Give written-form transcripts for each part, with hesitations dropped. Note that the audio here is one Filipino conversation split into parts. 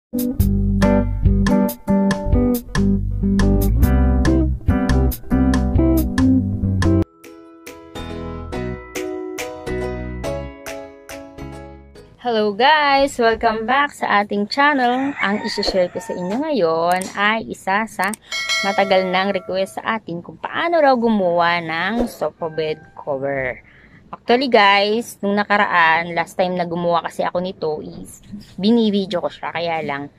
Hello guys! Welcome back sa ating channel. Ang isi-share ko sa inyo ngayon ay isa sa matagal nang request sa atin kung paano raw gumawa ng sofa bed cover. Actually guys, nung nakaraan, last time na gumawa kasi ako nito is bini-video ko siya. Kaya lang,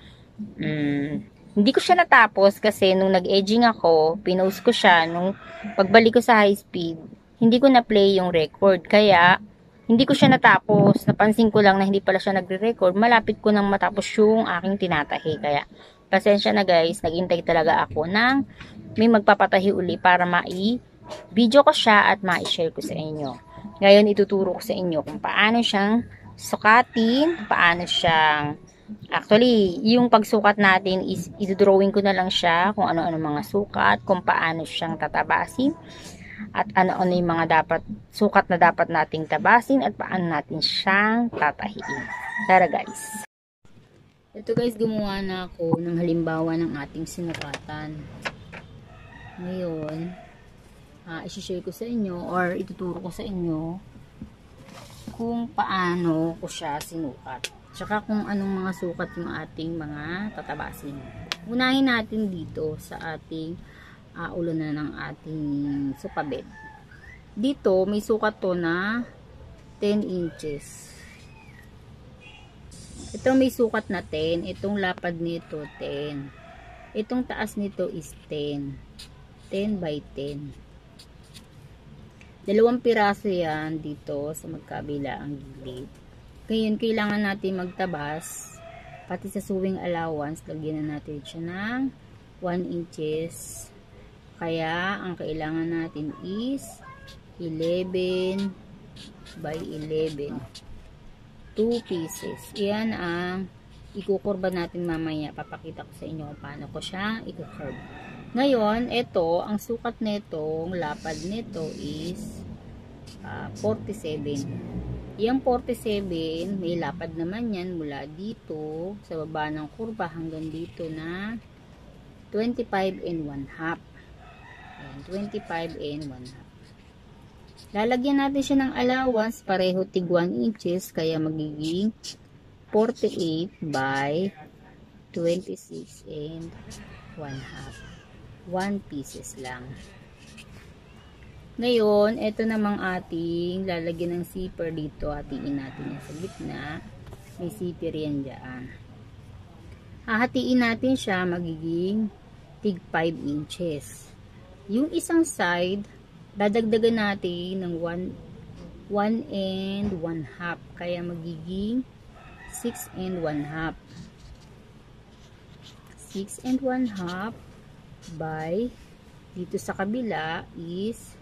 hindi ko siya natapos kasi nung nag-edging ako, pinost ko siya. Nung pagbalik ko sa high speed, hindi ko na-play yung record. Kaya, hindi ko siya natapos. Napansin ko lang na hindi pala siya nagre-record. Malapit ko nang matapos yung aking tinatahi. Kaya, pasensya na guys. Naghintay talaga ako ng may magpapatahi uli para mai-video ko siya at mai-share ko sa inyo. Ngayon, ituturo ko sa inyo kung paano siyang sukatin, paano siyang actually, yung pagsukat natin is i-drawing ko na lang siya kung ano-ano mga sukat, kung paano siyang tatabasin at ano-ano yung mga sukat na dapat nating tabasin at paano natin siyang tatahiin. Tara guys. Ito guys, gumawa na ako ng halimbawa ng ating sinukatan. Ngayon, isi-share ko sa inyo or ituturo ko sa inyo kung paano ko siya sinukat. Tsaka kung anong mga sukat yung ating mga tatabasin. Unahin natin dito sa ating ulo na ng ating sofa bed. Dito may sukat to na 10 inches. Ito may sukat na 10. Itong lapad nito 10. Itong taas nito is 10. 10 by 10. Dalawang piraso yan dito sa magkabila ang gilid. Ngayon, kailangan natin magtabas pati sa sewing allowance. Lagyan na natin siya ng 1 inches. Kaya, ang kailangan natin is 11 by 11. 2 pieces. Iyan ang ikukurba natin mamaya. Papakita ko sa inyo kung paano ko siya ikukurba. Ngayon, ito, ang sukat nitong lapad nito is 47. Yung 47, may lapad naman yan mula dito sa baba ng kurba hanggang dito na 25 and 1/2. Ayan, 25 and 1/2. Lalagyan natin siya ng allowance, pareho tig 1 inches, kaya magiging 48 by 26 and 1/2. 1 pieces lang. Ngayon, ito namang ating lalagyan ng zipper dito. Hatiin natin yan sa gitna. May zipper yan dyan. Hahatiin natin siya, magiging tig 5 inches. Yung isang side, dadagdagan natin ng 1 and 1/2. Kaya magiging 6 and 1/2. 6 and 1/2 by dito sa kabila is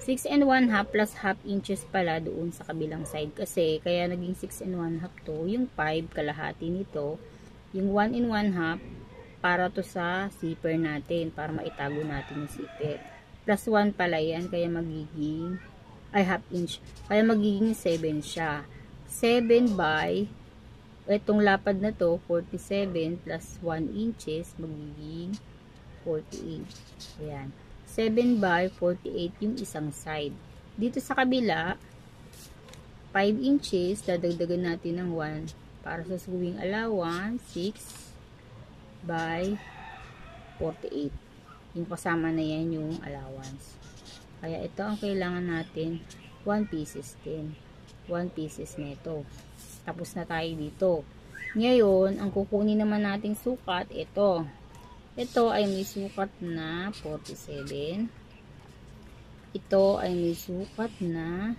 6 and 1/2 plus half inches pala doon sa kabilang side kasi kaya naging 6 and 1/2 to. Yung 5 kalahati nito, yung 1 and 1/2 para to sa zipper natin, para maitago natin yung zipper. Plus 1 pala yan, kaya magiging half inch, kaya magiging 7 siya. 7 by itong lapad na to 47 plus 1 inches magiging 48. Ayan, 7 by 48 yung isang side. Dito sa kabila 5 inches, dadagdagan natin ng 1 para sa sewing allowance. 6 by 48. Yung kasama na yan yung allowance. Kaya ito ang kailangan natin, 1 pieces din. 1 pieces nito. Tapos na tayo dito. Ngayon, ang kukunin naman nating sukat, ito. Ito ay may sukat na 47. Ito ay may sukat na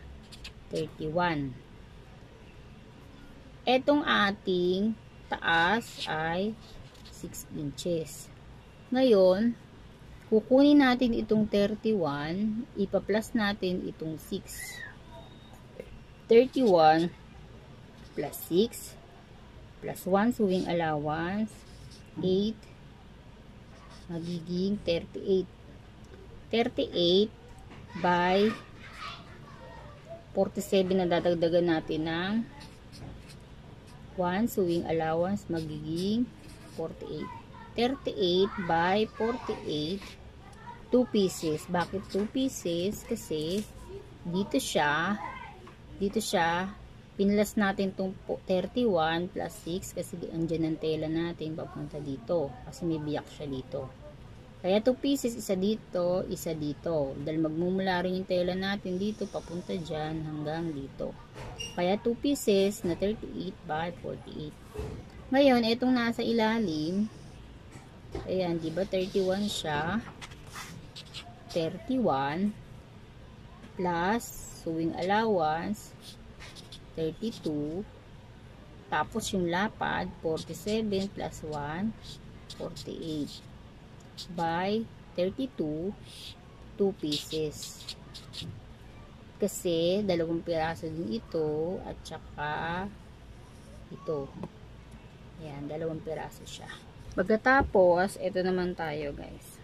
31. Etong ating taas ay 6 inches. Ngayon, kukunin natin itong 31, ipa-plus natin itong 6. 31 plus 6 plus 1 sewing allowance, 8, magiging 38. 38 by 47 na dadagdagan natin ng 1 sewing allowance magiging 48. 38 by 48, 2 pieces. Bakit 2 pieces? Kasi dito siya, pinlas natin itong 31 plus 6 kasi andyan ang tela natin papunta dito. Kasi may biyak siya dito. Kaya 2 pieces, isa dito, isa dito. Dahil magmumula rin yung tela natin dito, papunta dyan hanggang dito. Kaya 2 pieces na 38 by 48. Ngayon, itong nasa ilalim, ayan, diba 31 siya? 31 plus sewing allowance, 32. Tapos yung lapad, 47 plus 1, 48. By 32, 2 pieces. Kasi, 2 piraso din ito, at saka ito. Ayan, 2 piraso siya. Pagkatapos, ito naman tayo guys.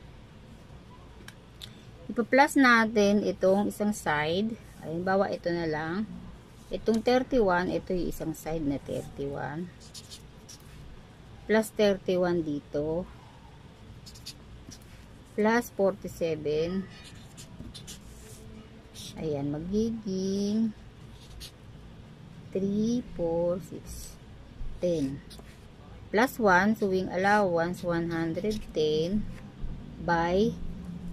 Ipa-plus natin itong isang side. Halimbawa, ito na lang. Itong 31, ito yung isang side na 31. Plus 31 dito. Plus 47. Ayan, magiging 3, 4, 6, 10. Plus 1, sewing allowance, 110 by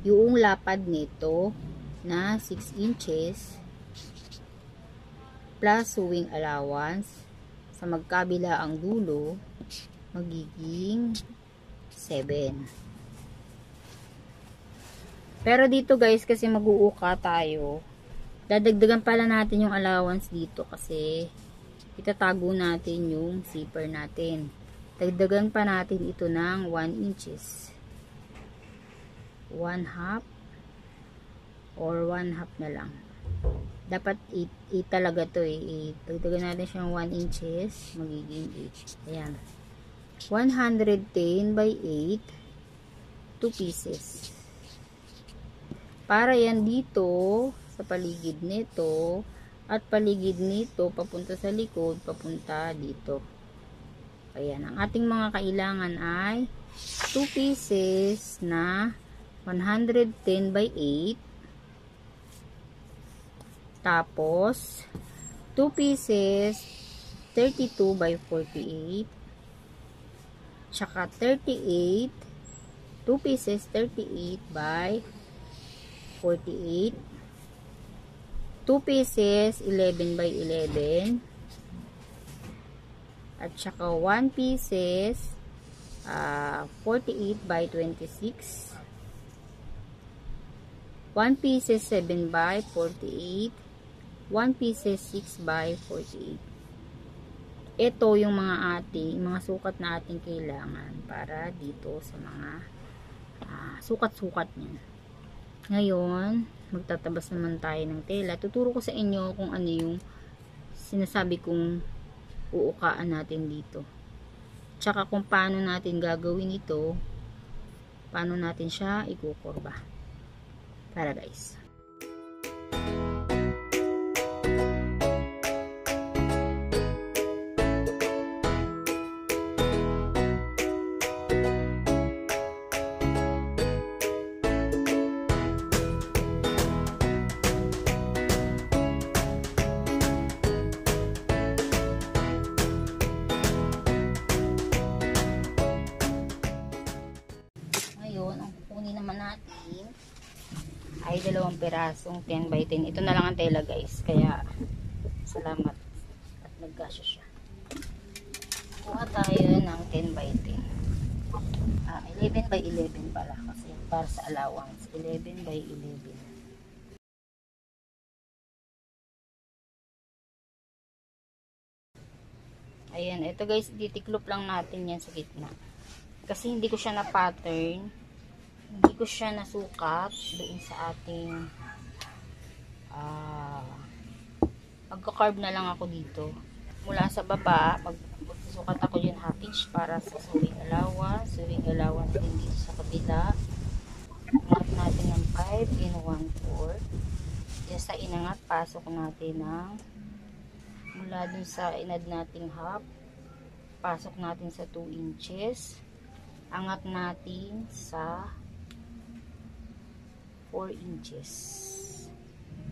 yung lapad nito na 6 inches plus sewing allowance sa magkabila ang dulo magiging 7. Pero dito guys, kasi mag-uuka tayo, dadagdagan pala natin yung allowance dito kasi itatago natin yung zipper natin. Dagdagan pa natin ito ng 1 inches. 1/2 or 1/2 na lang. Dapat 8 talaga to eh. 8. Dagdagan natin siyang 1 inches, magiging 8. Ayan. 110 by 8, 2 pieces. Para yan dito, sa paligid nito, at paligid nito, papunta sa likod, papunta dito. Ayan. Ang ating mga kailangan ay 2 pieces na 110 by 8. Tapos, 2 pieces, 32 by 48. Tsaka 38, 2 pieces, 38 by 48. 2 pieces, 11 by 11. At saka 1 pieces, 48 by 26. 1 pieces, 7 by 48. 1 pieces, 6 by 48. Ito yung mga sukat na ating kailangan para dito sa mga sukat-sukat niya. Ngayon, magtatabas naman tayo ng tela. Tuturo ko sa inyo kung ano yung sinasabi kong uukaan natin dito. Tsaka kung paano natin gagawin ito, paano natin siya ikukurba. Para guys. Ay 2 pirasong 10 by 10. Ito na lang ang tela guys. Kaya salamat at nagkasya siya. Kuha tayo ng 10 by 10. 11 by 11 pala kasi para sa allowance. 11 by 11. Ayan, ito guys, titiklop lang natin yan sa gitna. Kasi hindi ko siya na pattern. Hindi ko siya nasukat doon sa ating magka-carve na lang ako dito. Mula sa baba, magsusukat ako dyan 1/2 inch para sa sewing allowance. Sewing allowance din dito sa kabila. Ingat natin ng 5 in 1/4. Yan sa inangat, pasok natin ng mula dun sa inad nating half Pasok natin sa 2 inches. Angat natin sa 4 inches.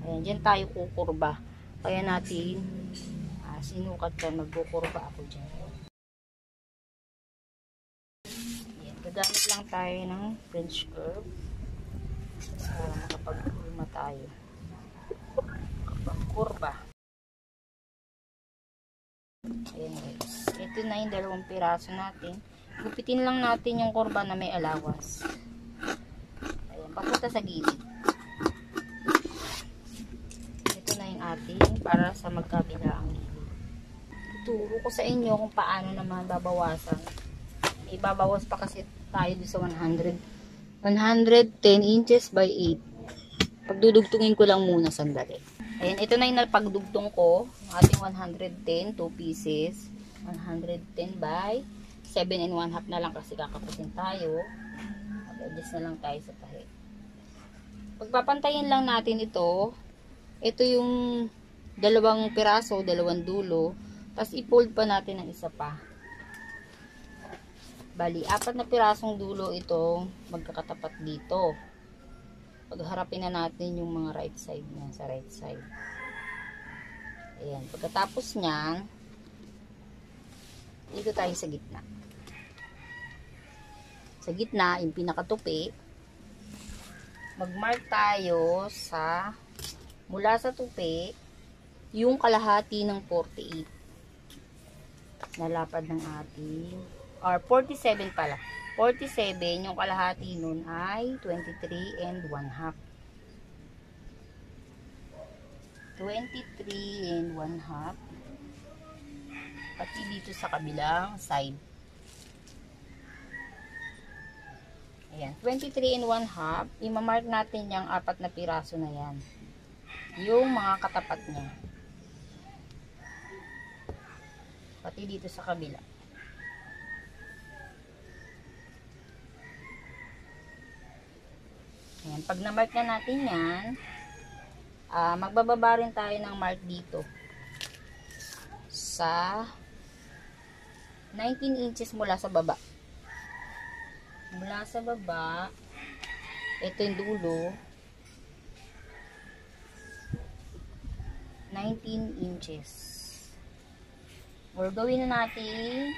Ayan, dyan tayo kukurba. Kaya natin sinukat ka, magkukurba ako dyan. Ayan, gagamit lang tayo ng French curve para makapagkurma tayo. Makapagkurba. Ayan guys. Ito na yung 2 piraso natin. Gupitin lang natin yung kurba na may allowance. Ayan, papunta sa gilid. Ito na yung ating para sa magkabila ang gilid. Tuturo ko sa inyo kung paano naman babawasan. Ibabawas pa kasi tayo sa 110 inches by 8. Pagdudugtungin ko lang muna sandali. Ayan, ito na yung napagdugtong ko. Ating 110, 2 pieces. 110 by 7 1/2 na lang kasi kakapusin tayo. Mag-adjust na lang tayo sa tahi. Pagpapantayin lang natin ito. Ito yung 2 piraso, 2 dulo. Tapos i-fold pa natin ng isa pa. Bali, 4 na pirasong dulo itong magkakatapat dito. Pagharapin na natin yung mga right side niya sa right side. Ayan. Pagkatapos niyan, dito tayo sa gitna. Sa gitna, yung pinakatupi, mag-mark tayo sa, mula sa tupi, yung kalahati ng 48. Nalapad ng ating, or 47 pala. 47, yung kalahati nun ay 23 1/2. 23 1/2. Pati dito sa kabilang side. Ayan, 23 1/2. Imamark natin yung 4 na piraso na yan. Yung mga katapat niya. Pati dito sa kabila. Ayan, pag na-mark na natin yan, magbababa rin tayo ng mark dito. Sa 19 inches mula sa baba. Mula sa baba, ito yung dulo, 19 inches. Or gawin na natin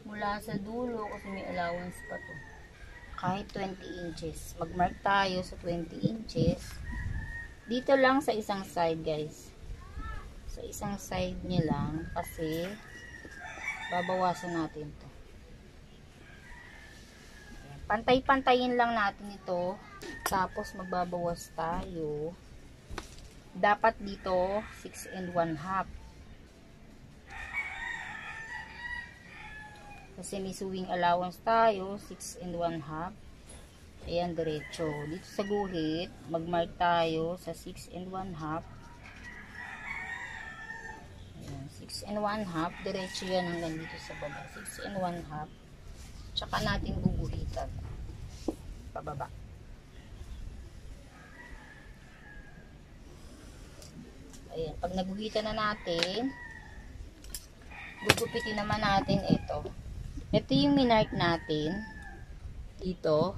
mula sa dulo kasi may allowance pa to. Kahit 20 inches. Mag-mark tayo sa 20 inches. Dito lang sa isang side, guys. Sa isang side niya lang kasi babawasan natin to. Pantay-pantayin lang natin ito. Tapos magbabawas tayo. Dapat dito 6 1/2. Kasi may sewing allowance tayo, 6 1/2. Ayan, diretso. Dito sa guhit, mag-mark tayo sa 6 1/2. Ayan, 6 1/2. Diretso yan hanggang dito sa baba. 6 1/2. Tsaka natin guguhitan. Pababa. Ayan, pag naguhitan na natin, gugupitin naman natin ito. Ito yung minark natin. Dito.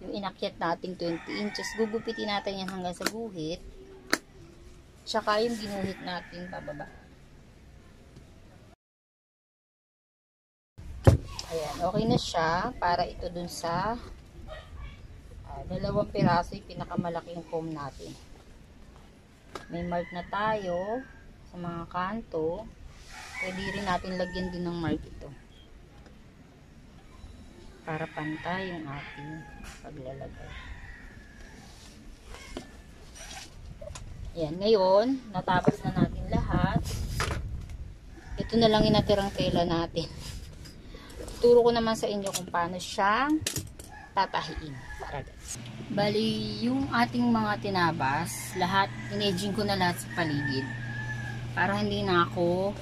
Yung inakyat natin 20 inches. Gugupitin natin yan hanggang sa guhit. Tsaka yung ginuhit natin pababa. Ayan, okay na siya. Para ito dun sa 2 piraso yung pinakamalaking comb natin. May mark na tayo sa mga kanto. Pwede rin natin lagyan din ng mark ito. Para pantay yung ating paglalagay. Ayan, ngayon, natapos na natin lahat. Ito na lang yung natirang tela natin. Turo ko naman sa inyo kung paano siyang tatahiin. Para guys. Bali, yung ating mga tinabas, lahat, in-edging ko na lahat sa paligid. Para hindi na ako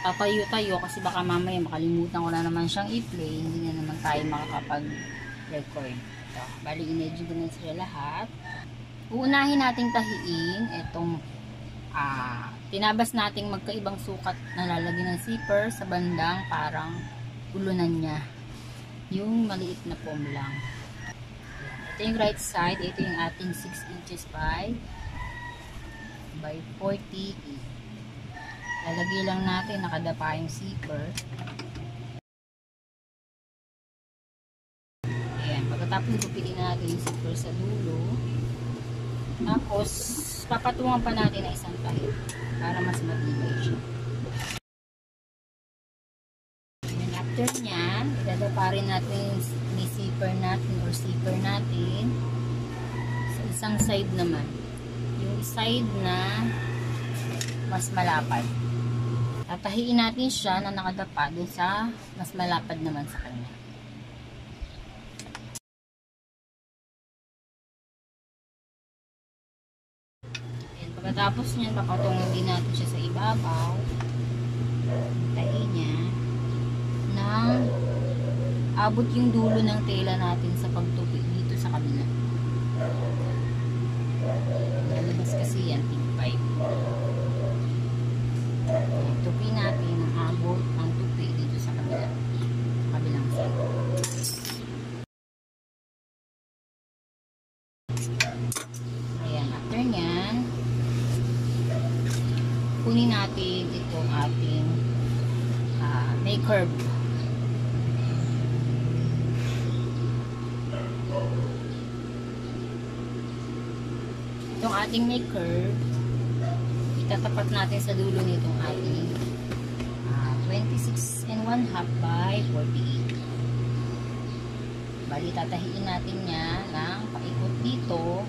tatayo-tayo kasi baka mamaya makalimutan ko na naman siyang i-play. Hindi na naman tayo makakapag-record. Ito, bali, in-edging ko na sila lahat. Uunahin nating tahiin itong tinabas nating magkaibang sukat na lalagyan ng zipper sa bandang parang ulunan niya. Yung maliit na foam lang. Ito yung right side. Ito yung ating 6 inches by 40. Lalagay lang natin, nakadapa yung zipper. Ayan, pagkatapos gupitin natin yung zipper sa dulo. Tapos, papatungan pa natin na isang tahi para mas matibay siya. And after nyan, idadapa rin natin yung zipper natin or zipper natin sa isang side naman. Yung side na mas malapad. Tatahiin natin siya na nakadapa dun sa mas malapad naman sa kanya. Pagkatapos niyan, papatungan din natin siya sa ibabaw. Tahiin niya nang abot yung dulo ng tela natin sa pagtupi dito sa kabila. Lalabas kasi yan, tig-pipe. Tupi natin ang abot ng tupi dito sa kabila. Kabilang side. Ayan, after nyan, kunin natin itong ating may curve. Itong ating may curve, itatapat natin sa dulo nitong ating 26 1/2 by 48. Bali, tatahiin natin niya ng paikot dito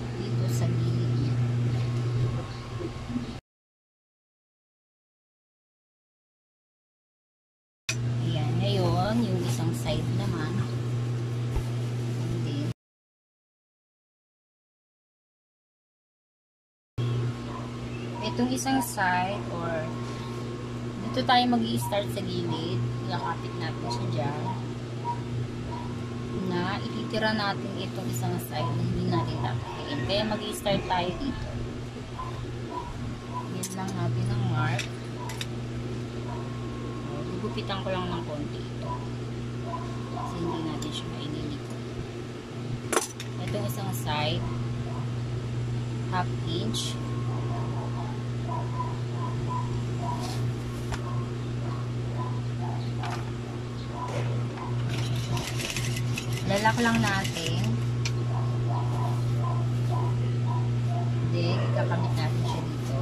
sa gilid niya. Ayan, ngayon, yung isang side naman. Itong isang side or dito tayo mag-i-start sa gilid, ilakapit natin siya dyan na ititira natin itong isang side na hindi natin tatahiin. Kaya mag-i-start tayo dito. Yan lang natin ang mark. Gugupitan ko lang ng konti ito kasi hindi natin siya mainiliko. Itong isang side 1/2 inch. Lalak lang natin. Then, kakabit natin siya dito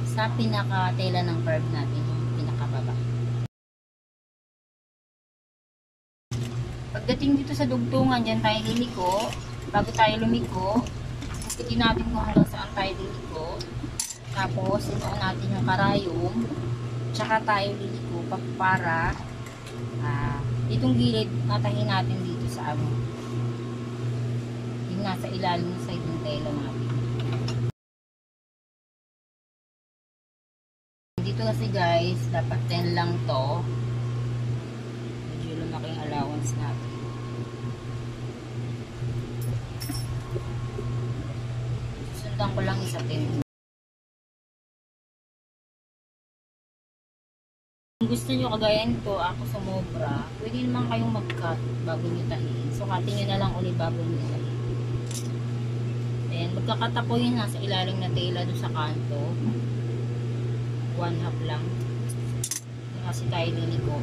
sa pinaka-tela ng curve natin, yung pinakababa. Pagdating dito sa dugtungan, dyan tayo liliko. Bago tayo lumiko, gupitin natin kung hanggang saan tayo liliko. Tapos, sinuon natin yung karayom. Tsaka tayo liliko para itong gilid, natahin natin dito sa yung nasa ilalim ng side ng tela natin. Dito kasi guys, dapat 10 lang to. Medyo lumaki yung allowance natin. Sundan ko lang isa 10. Kung gusto nyo kagayan ko, ako sumobra, pwede naman kayong mag-cut bago nyo tahiin. So, cutting nyo na lang ulit bago nyo tahiin. Then, magkakat ako yun nasa ilalim na tela doon sa kanto. 1/2 lang. Kasi tayo liliko.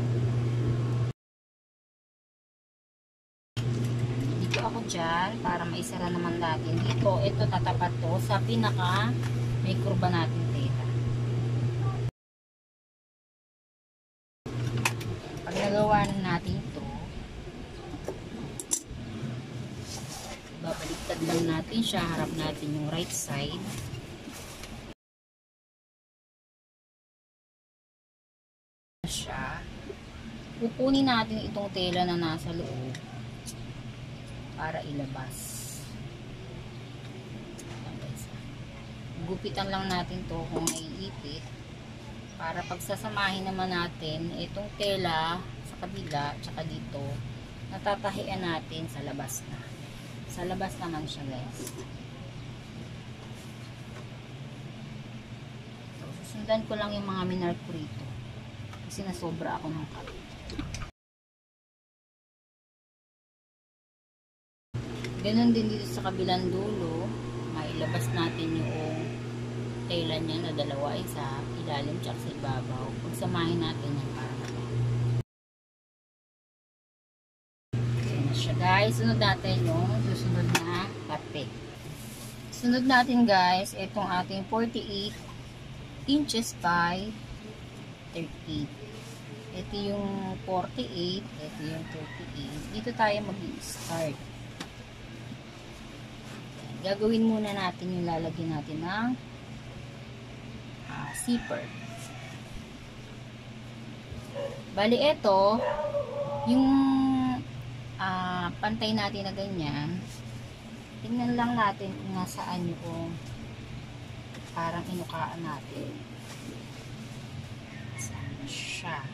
Dito ako dyan, para maisara naman natin. Dito, ito tatapat to sa pinaka may kurba natin tela. Pag nagawa natin ito, babaliktad lang natin siya, harap natin yung right side. Siya. Pupunin natin itong tela na nasa loob para ilabas. Gupitan lang natin to kung may ipit para pagsasamahin naman natin itong tela sa kabila tsaka dito, natatahian natin sa labas na. Sa labas naman siya guys. So, Sundan ko lang yung mga minark ko rito. Kasi nasobra ako ng cut. Ganon din dito sa kabilang dulo. Mailabas natin yung tela niya na dalawa, sa ilalim tsaka sa ibabaw. Pagsamahin natin yung para. Ayan na siya guys. Sunod natin yung susunod na parte. Sunod natin guys, itong ating 48 inches by 38. Ito yung 48, ito yung 38. Dito tayo mag-start. Gagawin muna natin yung lalagyan natin ng zipper. Bali ito, yung pantay natin na ganyan, tingnan lang natin kung nasaan yung parang inukaan natin. Saan siya?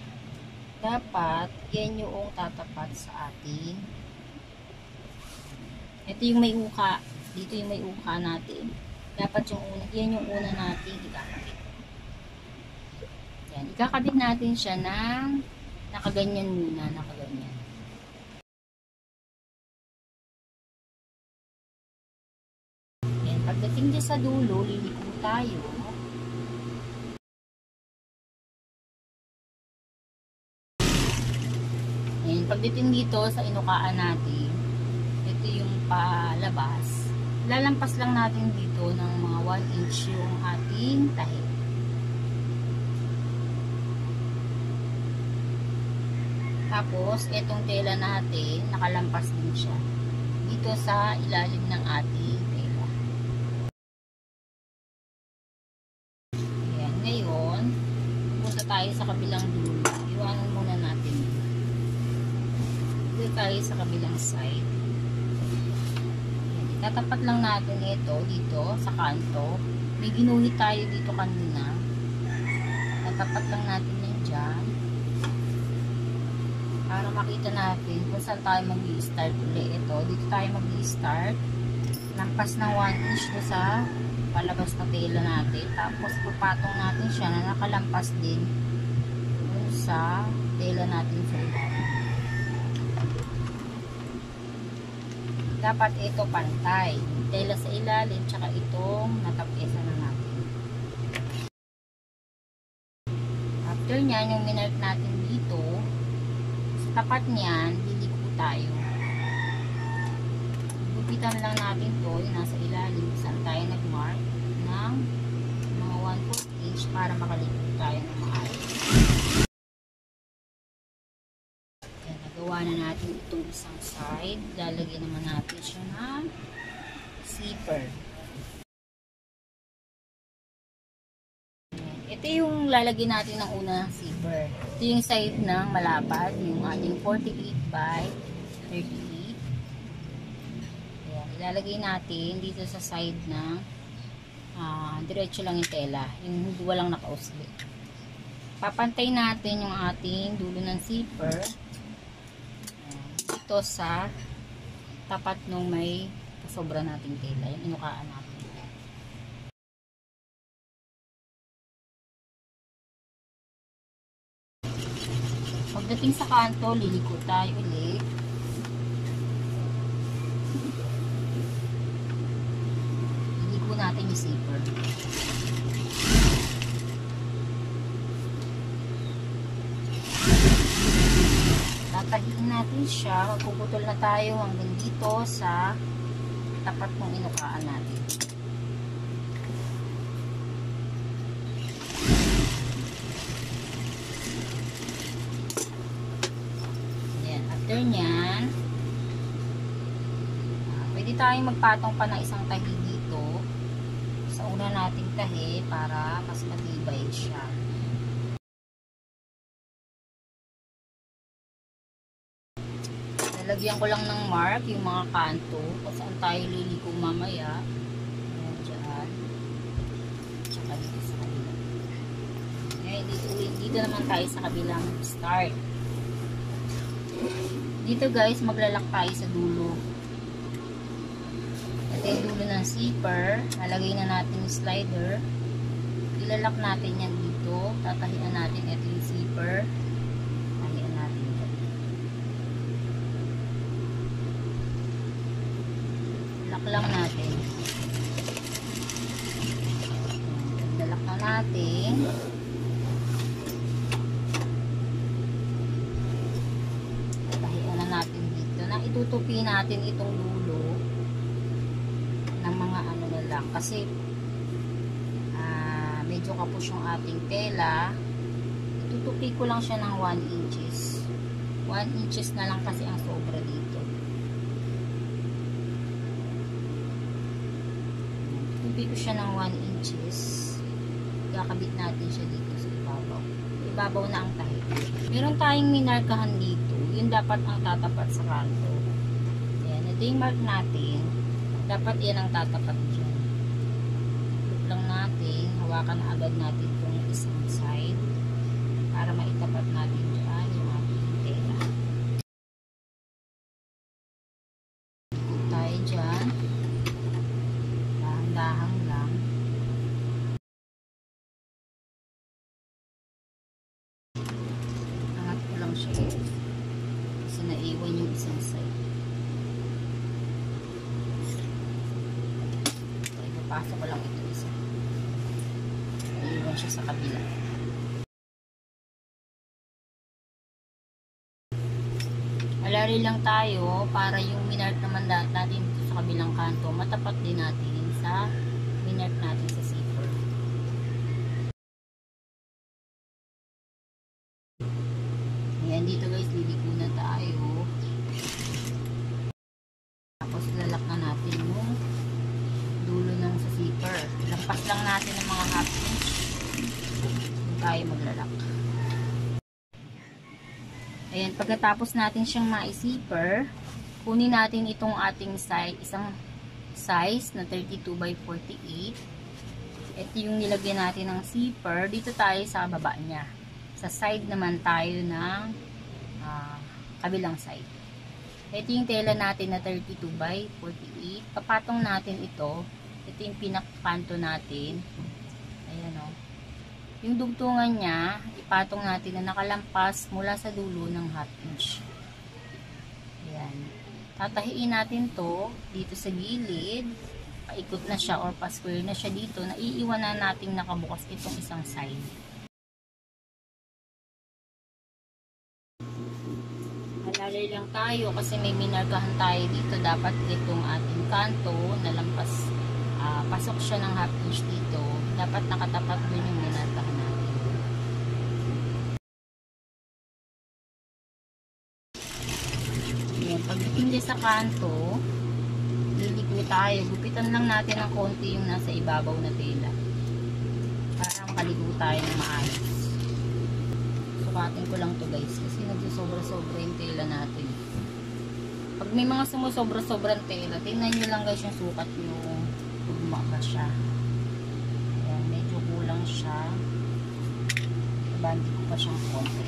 Dapat, yan yung tatapat sa ating. Ito yung may uka. Dito yung may uka natin. Dapat yung una, yan yung una natin ikakabit. Yan, ikakabit natin siya ng nakaganyan muna, nakaganyan. Yan, pagdating dyan sa dulo, liliko tayo. Yan, pagdating dito sa inukaan natin, ito yung palabas. Lalampas lang natin dito ng mga 1 inch yung ating tahi. Tapos, itong tela natin, nakalampas din siya dito sa ilalim ng ating tela. Ayan, ngayon, punta tayo sa kabilang dulo. Iwanan muna natin. Dito tayo sa kabilang side. Tatapat lang natin ito dito sa kanto. May ginuhit tayo dito kanina. Tatapat lang natin yan dyan. Para makita natin kung saan tayo mag-i-start ulit. Ito, dito tayo mag-i-start. Lampas ng 1 inch do sa palabas na tela natin. Tapos pupatong natin siya na nakalampas din dun sa tela natin sa ilalim. Dapat ito pantay. Tela sa ilalim, tsaka itong natapesa na natin. After nyan, yung minark natin dito, sa tapat niyan, liliko tayo. Gupitan lang natin to, yung nasa ilalim, saan tayo nag-mark ng mga 1/4 inch para makaliko tayo ng maayos. Gawa na natin itong isang side. Lalagyan naman natin siya ng zipper. Ito yung lalagyan natin ng unang zipper. Ito yung side ng malapad, yung ating 48 by 38. Ayan, ilalagay natin dito sa side na diretso lang yung tela, yung walang nakausli. Papantay natin yung ating dulo ng zipper dito sa tapat nung may kasobra nating tela, yung inukaan natin. Pagdating sa kanto, liliko tayo ulit. Liliko natin yung zipper. Tatahiin natin siya. Magpuputol na tayo hanggang dito sa tapat ng inukaan natin. Ayan. After nyan, pwede tayong magpatong pa ng isang tahi dito sa una nating tahi para mas matibay siya. Lalagyan ko lang ng mark yung mga kanto kung saan tayo liliko mamaya. Ayan, dyan. Tsaka dito sa kabila. Ngayon, dito naman tayo sa kabilang start. Dito guys, maglalak tayo sa dulo. Ito yung dulo ng zipper. Nalagay na natin yung slider. Ito ilalak natin yan dito. Tatahian natin ito yung zipper. Tahian natin yan. Lock lang natin. Ilalak na natin. Tahian na natin dito. Na itutupi natin itong dulo ng mga ano na lang. Kasi medyo kapos yung ating tela. Itutupi ko lang siya ng 1 inches. 1 inches na lang kasi ang sobra dito. Itutupi ko siya ng 1 inches. Kakabit natin siya dito sa ibabaw. Ibabaw na ang tahi. Meron tayong minarkahan dito. Yun dapat ang tatapat sa kanto. Ayan. Ito yung mark natin. Dapat yan ang tatapat dyan. Lang natin, hawakan na agad natin itong isang side para maitapat natin dyan yung ating tela. Ikot tayo dyan. Dahan-dahan lang. Angat ko lang siya kasi naiwan yung isang side. Pasok ko lang ito isa. Iiwan siya sa kabila. Alari lang tayo para yung minart naman natin dito sa kabilang kanto, matapat din natin sa minart natin sa zipper. Ayan, dito guys, liliko na tayo. Tapos lalak na natin yung dulo ng sa zipper. Lampas lang natin ng mga half inch. Hindi tayo maglalak. Ayan, pagkatapos natin siyang ma-zipper, kunin natin itong ating size, isang size na 32 by 48. Ito yung nilagyan natin ng zipper. Dito tayo sa baba niya. Sa side naman tayo ng kabilang side. Ito yung tela natin na 32 by 48. Papatong natin ito. Ito yung pinakakanto natin. Ayan o. Yung dugtungan niya, ipatong natin na nakalampas mula sa dulo ng half inch. Ayan. Tatahiin natin to dito sa gilid. Paikot na siya or pa-square na siya dito. Naiiwan na natin nakabukas itong isang side. Alay lang tayo kasi may minarkahan tayo dito. Dapat itong ating kanto na lampas, pasok siya ng half inch dito. Dapat nakatapat dun yung minarkahan natin. Ayan, pagdating din sa kanto, liliko tayo. Gupitan lang natin ng konti yung nasa ibabaw na tela. Para makaligo tayo ng maayos. Sukatin ko lang to guys kasi nagsusobra-sobra yung tela natin. Pag may mga sumusobra-sobrang tela, tingnan nyo lang guys yung sukat yung bumaba siya. Ayan, medyo kulang siya. Ibandi ko pa siyang konti.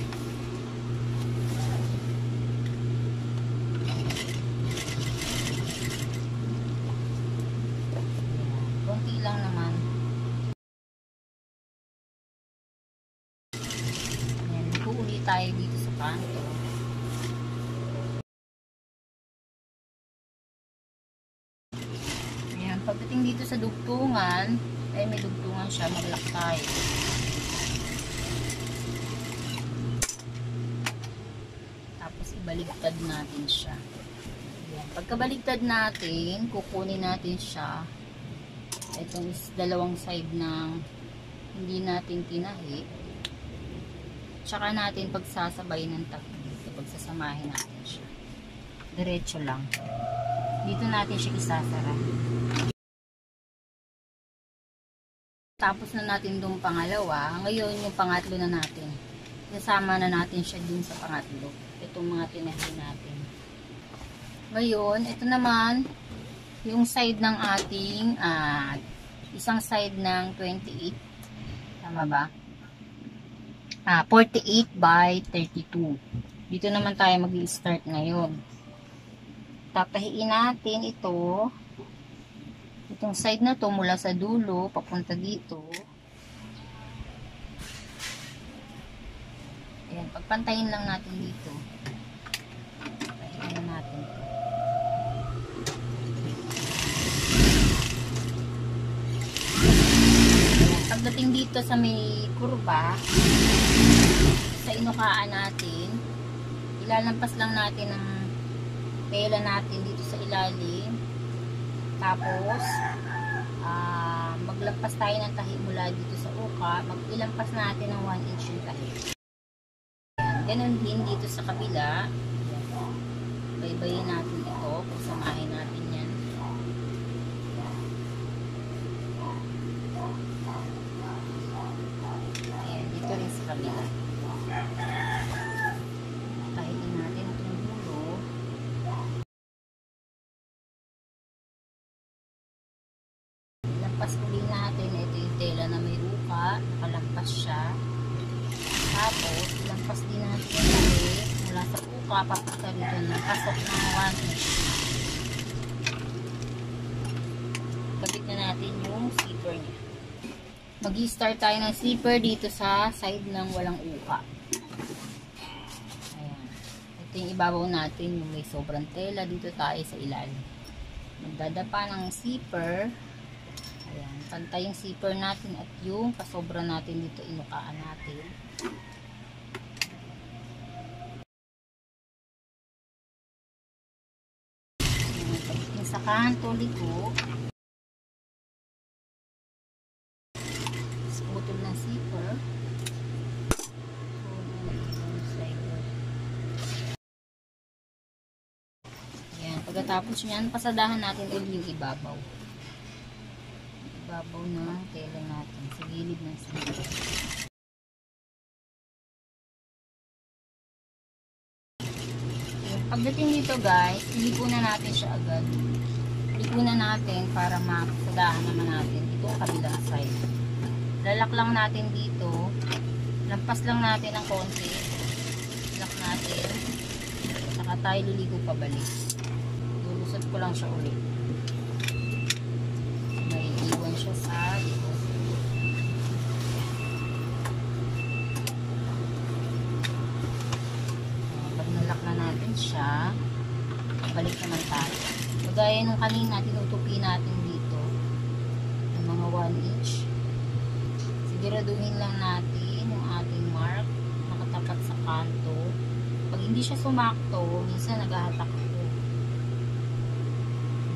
Konti lang naman. Uli tayo dito sa kanto. Ayan, pagdating dito sa dugtungan, ay may dugtungan siya, mag-lock tayo. Tapos ibaligtad natin siya. Ayan, pagkabaligtad natin, kukunin natin siya. Itong dalawang side ng hindi natin tinahi. Tsaka natin pagsasabay ng takip dito, pagsasamahin natin siya. Diretso lang. Dito natin siya isasara. Tapos na natin itong pangalawa. Ngayon yung pangatlo na natin. Nasama na natin siya dun sa pangatlo. Itong mga tinahin natin. Ngayon, ito naman yung side ng ating isang side ng 28. Tama ba? 48 by 32. Dito naman tayo mag-i-start ngayon. Tatahiin natin ito. Itong side na to mula sa dulo papunta dito. Ayan, pagpantayin lang natin dito. Pahingan natin ito. Ayan, pagdating dito sa may kurba, sa inukaan natin, ilalampas lang natin ang tela natin dito sa ilalim. Tapos, maglampas tayo ng tahi mula dito sa uka. Ilampas natin ng 1 inch yung tahi. Ganun din dito sa kabila. Baybayin natin ito. Pasamahin natin yan. Ayan, dito rin sa kabila. Tahiin natin itong dulo. Lampas uli natin. Ito yung tela na may uka. Nakalampas siya. Tapos, lampas din natin yung tahi mula sa uka. Papunta dito ng pasok ng 1 inch. Kabit na natin yung zipper niya. Mag-i-start tayo ng zipper dito sa side ng walang uka. Ayan. Ito yung ibabaw natin. Yung may sobrang tela. Dito tayo sa ilalim. Magdadapa ng zipper. Ayan. Pantay yung zipper natin at yung kasobra natin dito inukaan natin. Ayan. Sa kanto liko. Putol ng zipper. Ayan. Pagkatapos nyan, pasadahan natin ulit yung ibabaw. Ibabaw ng tela natin sa gilid ng zipper. Pagdating dito guys, ilipunan natin siya agad. Ilipunan natin para mapasadahan naman natin itong kabilang side. Lalak lang natin dito. Lampas lang natin ng konti. Lalak natin. Saka tayo liligo pabalik. Lulusot ko lang siya ulit. May iwan siya sa dito. Pag nalak na natin siya, balik naman tayo. Kagaya nung kanina, tinutupi natin dito ng mga 1 inch. Siguraduhin lang natin yung ating mark nakatapat sa kanto. Pag hindi siya sumakto, minsan naghahatak ako.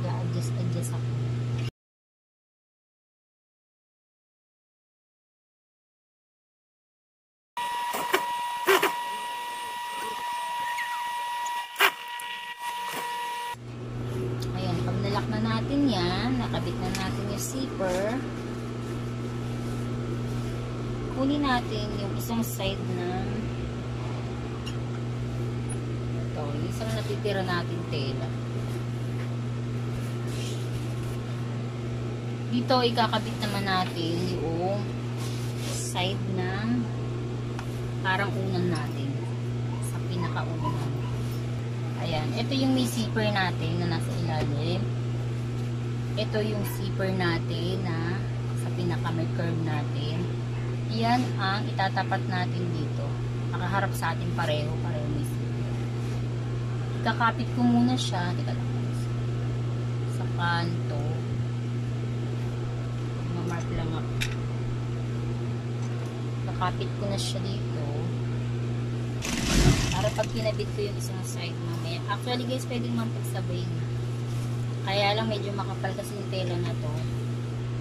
Nag-adjust ako. Ayan, pag nalak na natin yan, nakabit na natin yung zipper. Kunin natin yung isang side ng ito, yung isang natitira natin tela. Dito, ikakabit naman natin yung side ng parang unan natin sa pinakaunan. Ayan, ito yung may zipper natin na nasa ilalim. Ito yung zipper natin na sa pinaka may curve natin. Yan ang itatapat natin dito. Nakaharap sa atin pareho may zipper. Ikakapit ko muna siya. Teka lang. Sa kanto. Mamark lang ako. Ikakapit ko na siya dito. Para pag kinabit ko yung isang side mamaya. Actually guys, pwedeng mapagsabay na. Kaya lang medyo makapal kasi yung tela na to.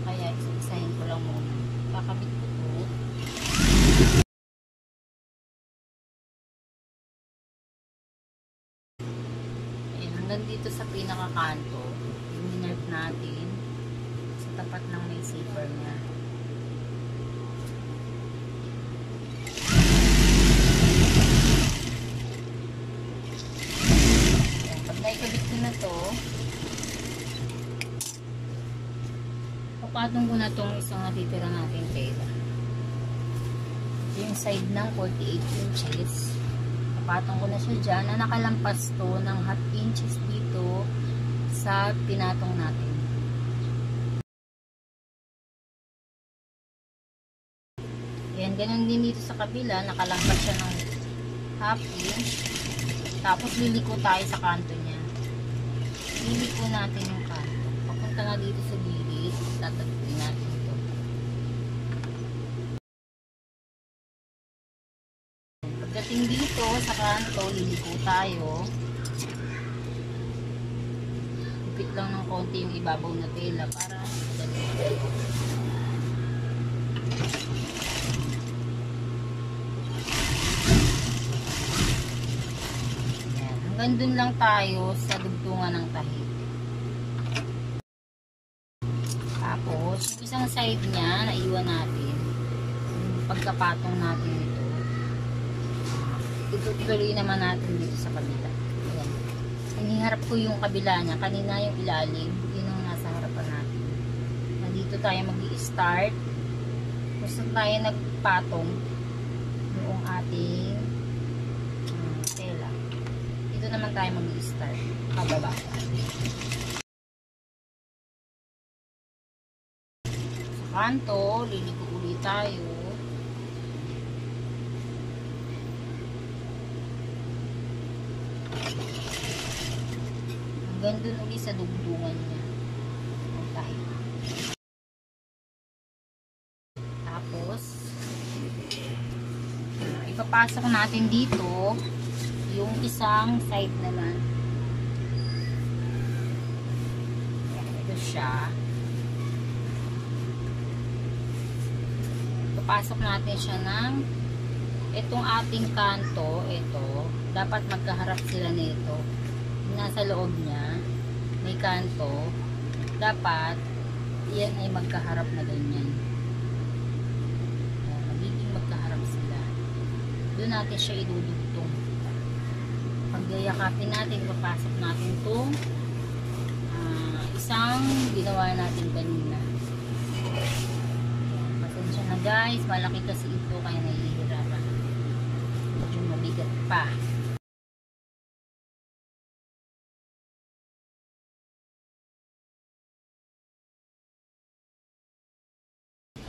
Kaya isa-isahin ko lang muna. Kakabit ko to. Ayan, hanggang dito sa pinakakanto. Yung nerve natin. Sa tapat ng may zipper niya. Ayan, pag naikabit ko na to, papatong ko na itong isang natitira natin tela. Yung side ng 48 inches. Papatong ko na siya dyan na nakalampas to ng 1/2 inches dito sa pinatong natin. Ayan, ganun din dito sa kabila. Nakalampas siya ng half inch. Tapos liliko tayo sa kanto niya. Liliko natin yung kanto. Papunta na dito sa gilid, tatagpin natin ito. Pagdating dito sa kanto, liliko tayo. Ipit lang ng konti yung ibabaw na tela para madali. Hanggang dun lang tayo sa dugtungan ng tahi. Tapos, yung isang side niya, naiwan natin. Yung pagkapatong natin ito. Itutuloy naman natin dito sa kabila. Ayan. Iniharap ko yung kabila niya. Kanina yung ilalim. Yun ang nasa harapan natin. Nandito tayo mag-i-start. Kung saan tayo nagpatong yung ating tela. Dito naman tayo mag-i-start. Pababa. Sa kanto, liliko ulit tayo. Hanggang dun ulit sa dugtungan niya. Tapos, ipapasok natin dito yung isang side naman. Ayan, ito siya. Ipapasok natin siya ng itong ating kanto, ito, dapat magkaharap sila nito. Nasa loob niya, may kanto, dapat yan ay magkaharap na ganyan. Ayan, magiging magkaharap sila. Doon natin siya idudugtong. Pagyayakapin natin, papasok natin itong isang ginawa natin kanina. Pasensya na guys, malaki kasi ito kaya nahihirapan. Medyo mabigat pa.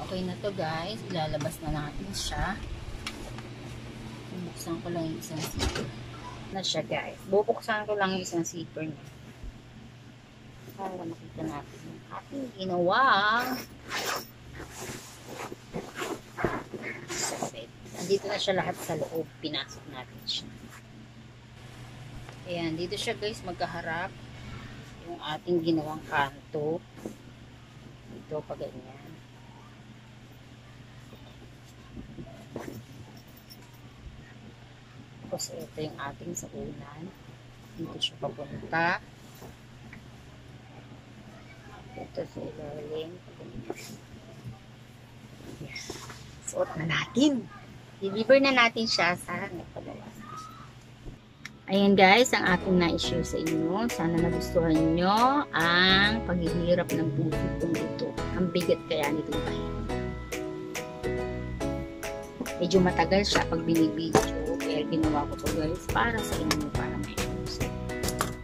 Okay na to guys, ilalabas na natin siya. Bubuksan ko lang yung isang zipper na siya guys. Bubuksan ko lang yung isang zipper niya para makita natin yung ating ginawa. Dito na siya lahat sa loob. Pinasok natin siya. Ayan, dito siya guys magkaharap yung ating ginawang kanto. Ito pa ganyan. Tapos ito yung ating sa unan. Dito siya papunta. Ito sa ilalim. Yes. Suot na natin. Deliver na natin siya sa nagpalawas. Ayan guys, ang aking na-share sa inyo. Sana nagustuhan nyo ang paghihirap ng bukitong ito. Ang bigat kaya nitong tayo. Medyo matagal siya pag binibidyo. Kaya ginawa ko to guys para sa inyo, para may ayusin.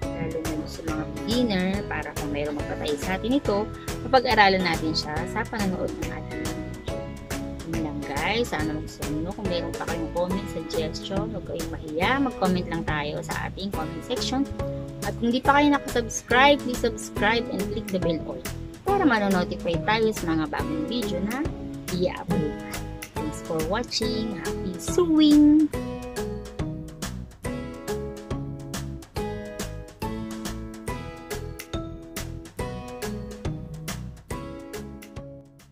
Lalo na sa mga beginner, para kung mayroong magpatay sa atin ito, mapag-aralan natin siya sa pananood ng ating video. Yun lang guys, sana magustuhan nyo. Kung mayroong pa kayong comment, suggestion, huwag kayong mahiya, mag-comment lang tayo sa ating comment section. At kung hindi pa kayo nakasubscribe, please subscribe and click the bell all para manonotify tayo sa mga bagong video na i-upload. Thanks for watching. Happy sewing!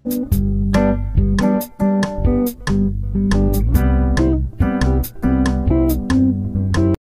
Thank you.